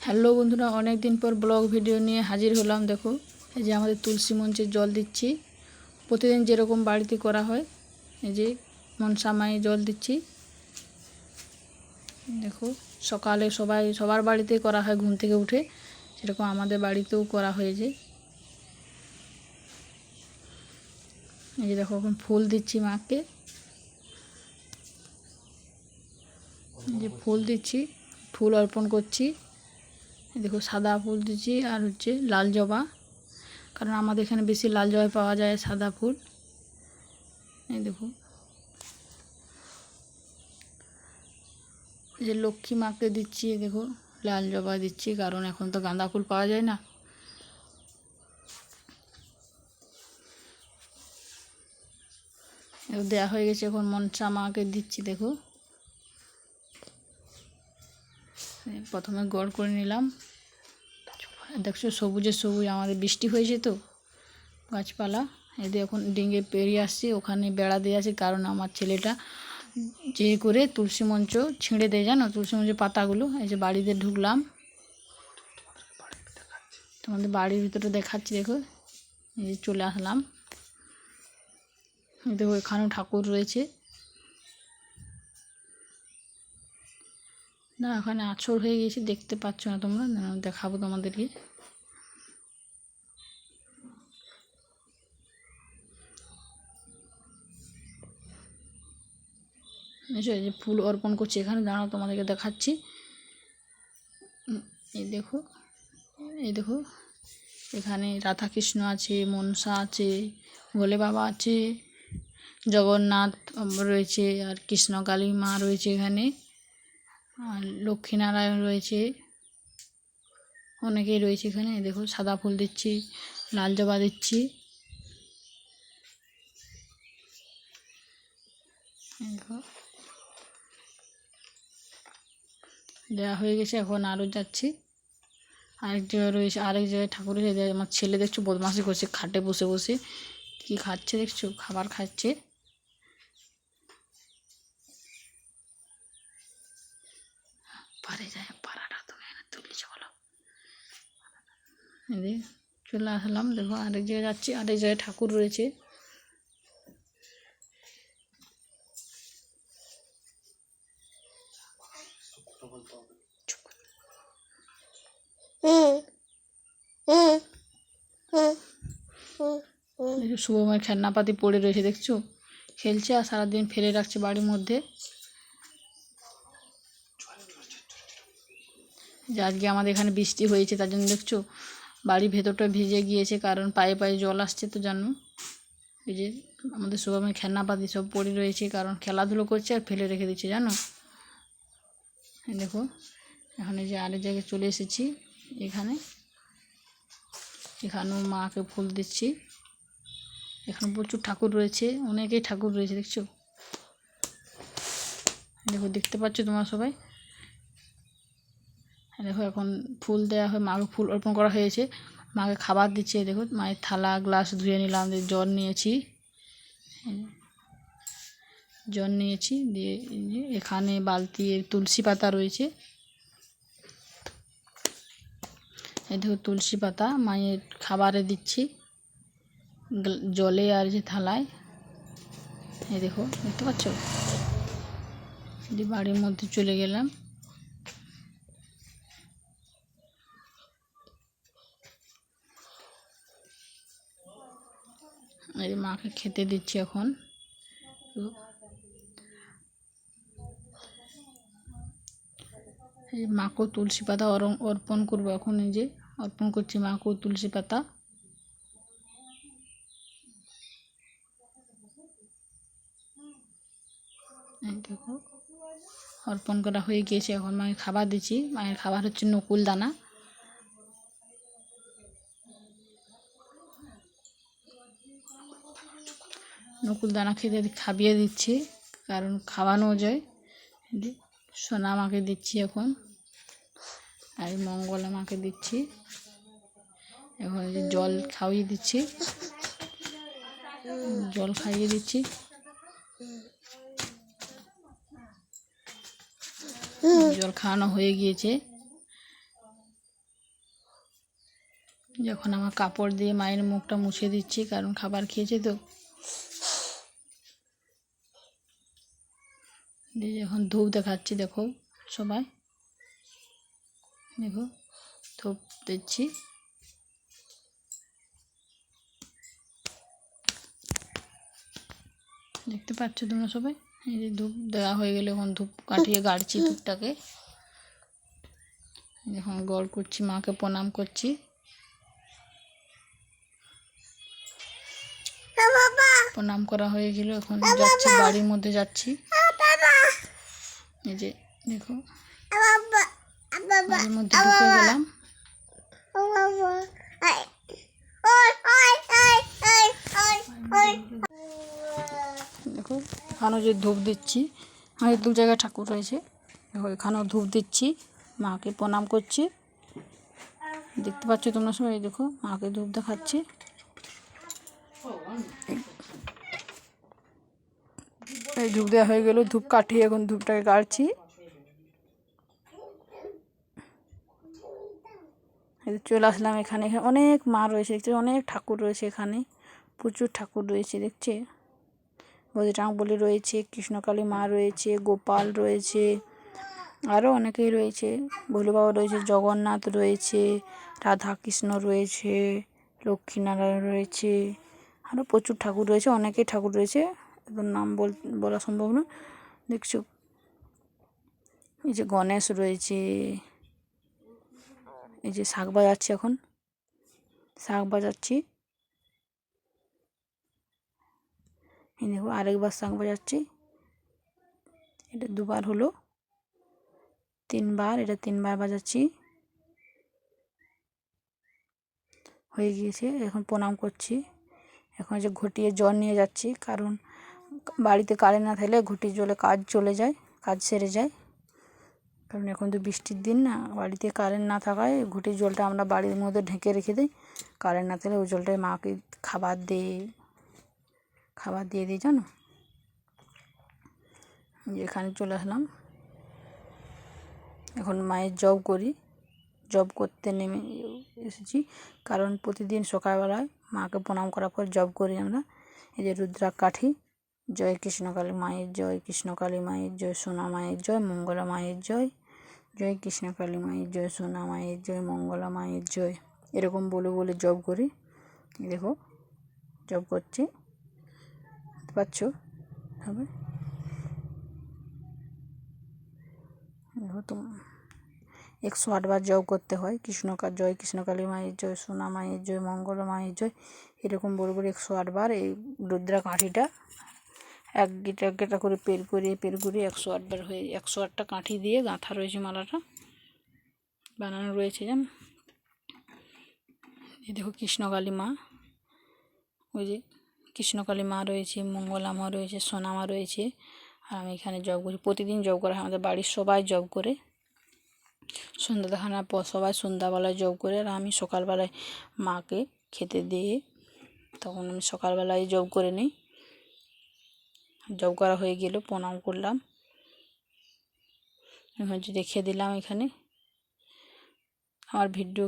Hello বন্ধুরা, অনেক দিন পর ব্লগ ভিডিও নিয়ে হাজির হলাম। দেখো, এই যে আমাদের তুলসী মঞ্চে জল দিচ্ছি, প্রতিদিন যেরকম বাড়িতে করা হয়। এই যে মনসা মায়ে জল দিচ্ছি। দেখো, সকালে সবার বাড়িতে করা হয় ঘুম থেকে উঠে, সেরকম আমাদের বাড়িতেও করা হয়েছে। এই যে দেখো, এখন ফুল দিচ্ছি মাকে। এই যে ফুল দিচ্ছি, ফুল অর্পণ করছি। দেখো, সাদা ফুল দিচ্ছি আর হচ্ছে লাল জবা, কারণ আমাদের এখানে বেশি লাল জবা পাওয়া যায়, সাদা ফুল। এই দেখো, এই যে লক্ষ্মী মাকে দিচ্ছি। দেখো, লাল জবা দিচ্ছি, কারণ এখন তো গাঁদা ফুল পাওয়া যায় না। দেওয়া হয়ে গেছে, এখন মনসা মাকে দিচ্ছি। দেখো, প্রথমে গড় করে নিলাম। দেখছো, সবুজে সবুজ, আমাদের বৃষ্টি হয়েছে তো গাছপালা। এদের এখন ডিঙে পেরিয়ে আসছে, ওখানে বেড়া দিয়ে আছে, কারণ আমার ছেলেটা যে করে তুলসী মঞ্চ ছিঁড়ে দেয়, জানো, তুলসী মঞ্চের পাতাগুলো। এই যে বাড়িতে ঢুকলাম, তোমাদের বাড়ির ভিতরে দেখাচ্ছি। দেখো, এই যে চলে আসলাম। দেখো, এখানেও ঠাকুর রয়েছে না, ওখানে আছর হয়ে গেছে, দেখতে পাচ্ছ না তোমরা, দেখাবো তোমাদেরকে। এই যে ফুল অর্পণ করছি এখানে, দাঁড়াও তোমাদেরকে দেখাচ্ছি। এই দেখো, এই দেখো, এখানে রাধাকৃষ্ণ আছে, মনসা আছে, ভোলে বাবা আছে, জগন্নাথ রয়েছে, আর কৃষ্ণকালী মা রয়েছে এখানে, আর লক্ষ্মীনারায়ণ রয়েছে, অনেকেই রয়েছে এখানে। দেখো, সাদা ফুল দিচ্ছি, লাল জবা দিচ্ছি। দেখো, দেওয়া হয়ে গেছে, এখন আরও যাচ্ছি। আরেক জায়গায় রয়েছে, আরেক জায়গায় ঠাকুর রয়েছে। আমার ছেলে দেখছো বদমাশি করছে, খাটে বসে বসে কি খাচ্ছে, দেখছো, খাবার খাচ্ছে। পারে যায় পাড়াটা, তুমি তুলিছ বলো। চলে আসলাম। দেখো, আরেক জায়গায় যাচ্ছি, আরেক জায়গায় ঠাকুর রয়েছে। শুভমের খেলনাপাতি পড়ে রয়েছে, দেখছো, খেলছে আর সারাদিন ফেলে রাখছে বাড়ির মধ্যে। যে আজকে আমাদের এখানে বৃষ্টি হয়েছে, তার জন্য দেখছো বাড়ির ভেতরটা ভিজে গিয়েছে, কারণ পায়ে পায়ে জল আসছে তো, জানো। এই যে আমাদের শুভমের খেলনাপাতি সব পড়ে রয়েছে, কারণ খেলাধুলো করছে আর ফেলে রেখে দিচ্ছে, জানো। দেখো, এখন এই যে আরেক জায়গায় চলে এসেছি, এখানেও মাকে ফুল দিচ্ছি। এখানে প্রচুর ঠাকুর রয়েছে, অনেকেই ঠাকুর রয়েছে, দেখছো। দেখো, দেখতে পাচ্ছ তোমরা সবাই। দেখো, এখন ফুল দেওয়া হয়, মাকে ফুল অর্পণ করা হয়েছে, মাকে খাবার দিচ্ছে। দেখো, মায়ের থালা গ্লাস ধুয়ে নিলাম, জল নিয়েছি দিয়ে এখানে বালতি তুলসী পাতা রয়েছে। এই দেখো, তুলসী পাতা মায়ের খাবারে দিচ্ছি, জলে আর যে থালায়। এই দেখো, দেখতে পাচ্ছ। বাড়ির মধ্যে চলে গেলাম। এই মাকে খেতে দিচ্ছি এখন। এই মাকেও তুলসী পাতা অর্পণ করবো এখন। এই যে অর্পণ করছি মাকেও তুলসী পাতা। এই দেখো, অর্পণ করা হয়ে গিয়েছে, এখন মাকে খাবার দিচ্ছি। মায়ের খাবার হচ্ছে নকুল দানা। নকুল দানা খেতে খাইয়ে দিচ্ছি, কারণ খাওয়ানো যায়। সোনা মাকে দিচ্ছি এখন, আর মঙ্গলা মাকে দিচ্ছি। এখন জল খাইয়ে দিচ্ছি, জল খাওয়ানো হয়ে গিয়েছে। যখন আমার কাপড় দিয়ে মায়ের মুখটা মুছে দিচ্ছি, কারণ খাবার খেয়েছে তো। দিয়ে যখন ধূপ দেখাচ্ছি, দেখো সবাই, দেখো ধূপ দিচ্ছি। দেখতে পাচ্ছ তোমরা সবাই? এই যে ধূপ দেওয়া হয়ে গেলে এখন ধূপ কাটিয়ে গাড়ছি ধূপটাকে। এখন গড় করছি, মাকে প্রণাম করছি। প্রণাম করা হয়ে গেল, এখন যাচ্ছি বাড়ির মধ্যে যাচ্ছি। এই যে দেখো বাড়ির মধ্যে ঢুকে গেলাম। দেখো এখানেও যে ধূপ দিচ্ছি, আমাদের দু জায়গায় ঠাকুর রয়েছে। দেখো এখানেও ধূপ দিচ্ছি, মাকে প্রণাম করছি। দেখতে পাচ্ছ তোমরা সবাই? দেখো মাকে ধূপ দেখাচ্ছি। এই ধূপ দেওয়া হয়ে গেল, ধূপ কাটিয়ে এখন ধূপটাকে গাড়ছি। চলে আসলাম এখানে। এখানে অনেক মা রয়েছে, দেখছি অনেক ঠাকুর রয়েছে এখানে, প্রচুর ঠাকুর রয়েছে। দেখছে বজরংবলী রয়েছে, কৃষ্ণকালী মা রয়েছে, গোপাল রয়েছে, আরও অনেকেই রয়েছে, ভোলে বাবা রয়েছে, জগন্নাথ রয়েছে, রাধা কৃষ্ণ রয়েছে, লক্ষ্মীনারায়ণ রয়েছে, আরও প্রচুর ঠাকুর রয়েছে, অনেকেই ঠাকুর রয়েছে, এদের নাম বলা সম্ভব না। দেখছো এই যে গণেশ রয়েছে। এই যে শাঁখ বাজাচ্ছি, এখন শাঁখ বাজাচ্ছি। এই দেখো আরেকবার শাঁখ বাজাচ্ছি। এটা দুবার হলো, তিনবার, এটা তিনবার বাজাচ্ছি, হয়ে গিয়েছে। এখন প্রণাম করছি। এখন যে ঘটিয়ে জল নিয়ে যাচ্ছি, কারণ বাড়িতে কারেন্ট না থাকলে ঘটির জলে কাজ চলে যায়, কাজ সেরে যায়। কারণ এখন তো বৃষ্টির দিন না, বাড়িতে কারেন্ট না থাকায় ঘটির জলটা আমরা বাড়ির মধ্যে ঢেকে রেখে দিই। কারেন্ট না থাকলে ওই জলটাই মাকে খাবার দিয়ে দিই, জানো। এখানে চলে আসলাম, এখন মায়ের জব করি, জব করতে নেমে এসেছি। কারণ প্রতিদিন সকালবেলায় মাকে প্রণাম করার পর জব করি আমরা। এই যে রুদ্রাকাঠি, জয় কৃষ্ণকালী মায়ের জয়, কৃষ্ণকালী মায়ের জয়, সোনা মায়ের জয়, মঙ্গলা মায়ের জয়, জয় কৃষ্ণকালী মায়ের জয়, সোনা মায়ের জয়, মঙ্গলা মায়ের জয়, এরকম বলে বলে জব করি। দেখো জব করছি, বুঝতে পারছো হবে। দেখো তো 108 বার জপ করতে হয়। জয় কৃষ্ণকালী মায়ের জয়, সোনা মায়ের জয়, মঙ্গলা মায়ের জয়, এরকম বলে বলে 108 বার এই রুদ্রা কাঠিটা এক গেটা করে পের করিয়ে 108 বার হয়ে 108টা কাঠি দিয়ে গাঁথা রয়েছে, মালাটা বানানো রয়েছে, জান। এই দেখো কৃষ্ণকালী মা, ওই যে কৃষ্ণকালী মা রয়েছে, মঙ্গলা মা রয়েছে, সোনা মা রয়েছে, আর আমি এখানে জব করি। প্রতিদিন জব করা হয়, আমাদের বাড়ির সবাই জব করে। সন্ধ্যা দেখানোর পর সবাই সন্ধ্যাবেলায় জব করে, আর আমি সকালবেলায় মাকে খেতে দিয়ে তখন আমি সকালবেলায় জব করে নিই। জব করা হয়ে গেল, প্রণাম করলাম, এখন রেখে দিলাম এখানে। আমার ভিডিও